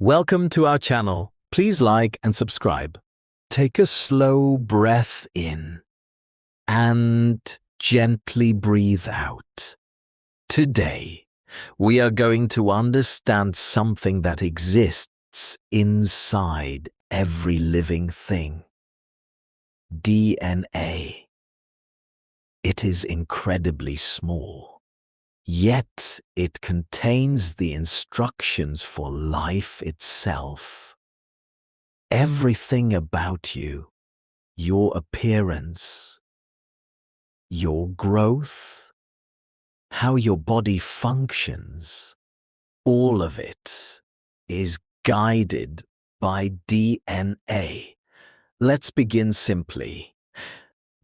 Welcome to our channel. Please like and subscribe. Take a slow breath in and gently breathe out. Today, we are going to understand something that exists inside every living thing. DNA. It is incredibly small. Yet it contains the instructions for life itself. Everything about you, your appearance, your growth, how your body functions, all of it is guided by DNA. Let's begin simply.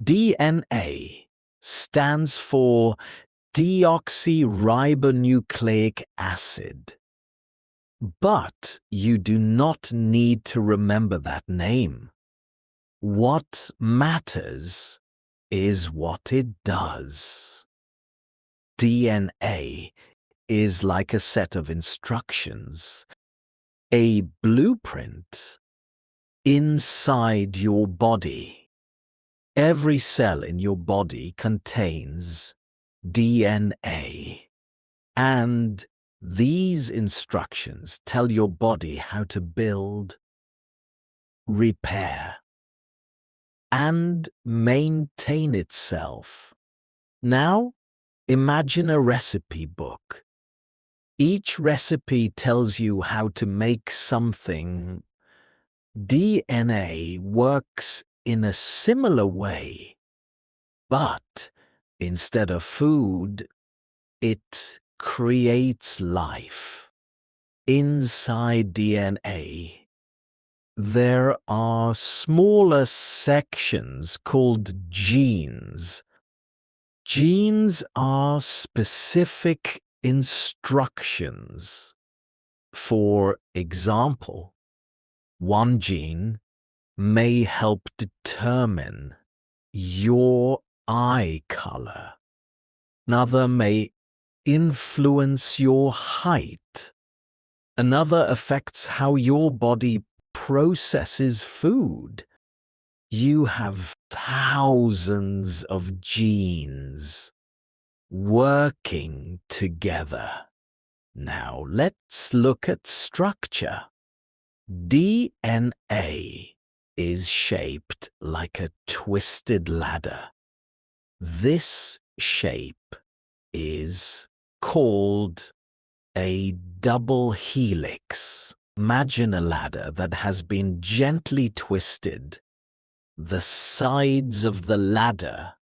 DNA stands for deoxyribonucleic acid. But you do not need to remember that name. What matters is what it does. DNA is like a set of instructions, a blueprint inside your body. Every cell in your body contains DNA, and these instructions tell your body how to build, repair, and maintain itself. Now, imagine a recipe book. Each recipe tells you how to make something. DNA works in a similar way, but instead of food, it creates life. Inside DNA, there are smaller sections called genes. Genes are specific instructions. For example, one gene may help determine your eye color. Another may influence your height. Another affects how your body processes food. You have thousands of genes working together. Now let's look at structure. DNA is shaped like a twisted ladder. This shape is called a double helix. Imagine a ladder that has been gently twisted. The sides of the ladder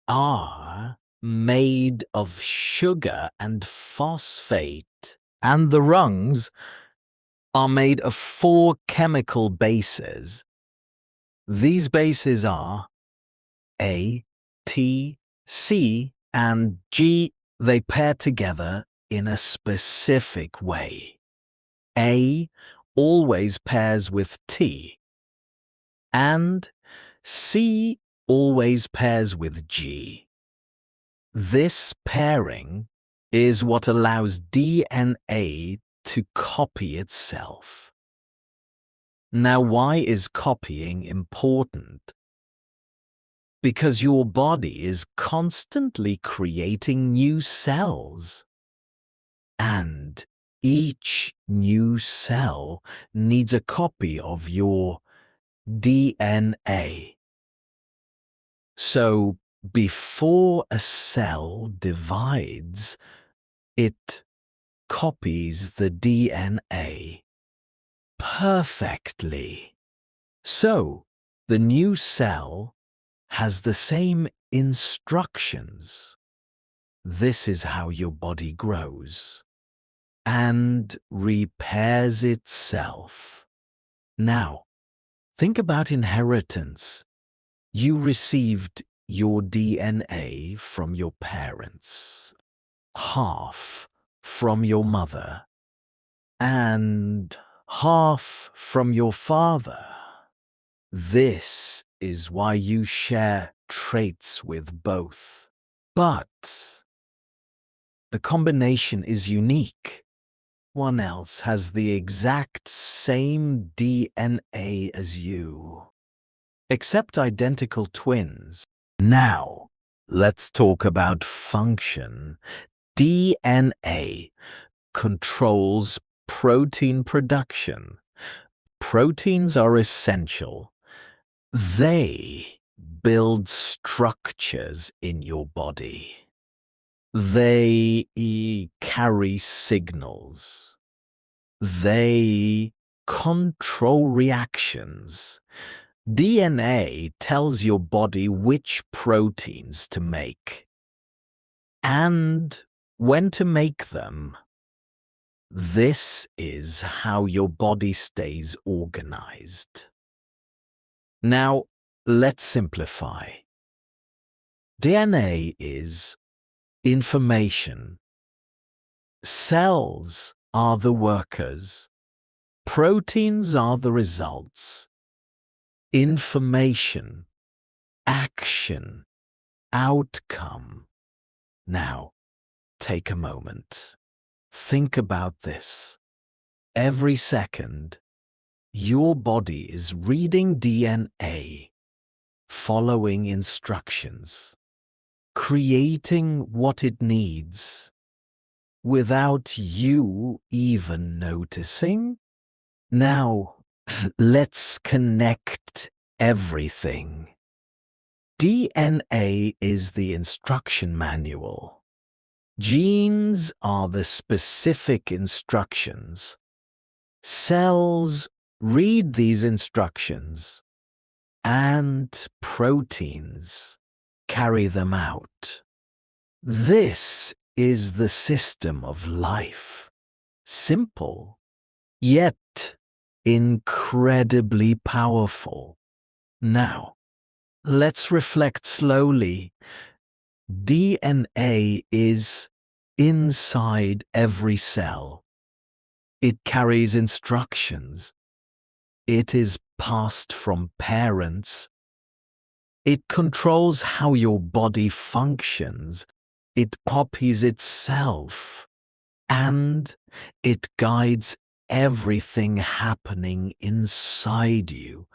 are made of sugar and phosphate, and the rungs are made of 4 chemical bases. These bases are A, T, C, and G. They pair together in a specific way. A always pairs with T, and C always pairs with G. This pairing is what allows DNA to copy itself. Now, why is copying important? Because your body is constantly creating new cells. And each new cell needs a copy of your DNA. So, before a cell divides, it copies the DNA perfectly. So, the new cell has the same instructions. This is how your body grows and repairs itself. Now, think about inheritance. You received your DNA from your parents, half from your mother, and half from your father. This is why you share traits with both. But the combination is unique. One else has the exact same DNA as you, except identical twins. Now, let's talk about function. DNA controls protein production. Proteins are essential. They build structures in your body. They carry signals. They control reactions. DNA tells your body which proteins to make and when to make them. This is how your body stays organized. Now, let's simplify. DNA is information. Cells are the workers. Proteins are the results. Information, action, outcome. Now, take a moment. Think about this. Every second, your body is reading DNA, following instructions, creating what it needs, without you even noticing. Now, let's connect everything. DNA is the instruction manual. Genes are the specific instructions. Cells read these instructions, and proteins carry them out. This is the system of life. Simple, yet incredibly powerful. Now, let's reflect slowly. DNA is inside every cell. It carries instructions. It is passed from parents. It controls how your body functions. It copies itself. And it guides everything happening inside you.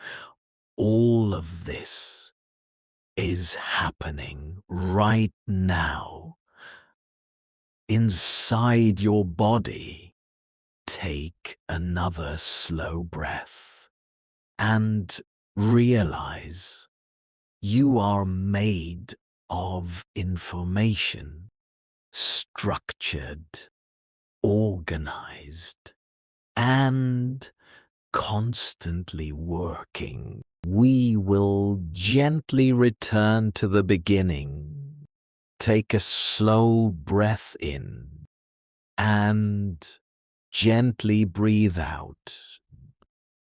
All of this is happening right now. Inside your body. Take another slow breath and realize you are made of information, structured, organized, and constantly working. We will gently return to the beginning. Take a slow breath in and gently breathe out.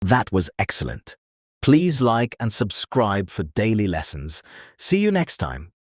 That was excellent. Please like and subscribe for daily lessons. See you next time.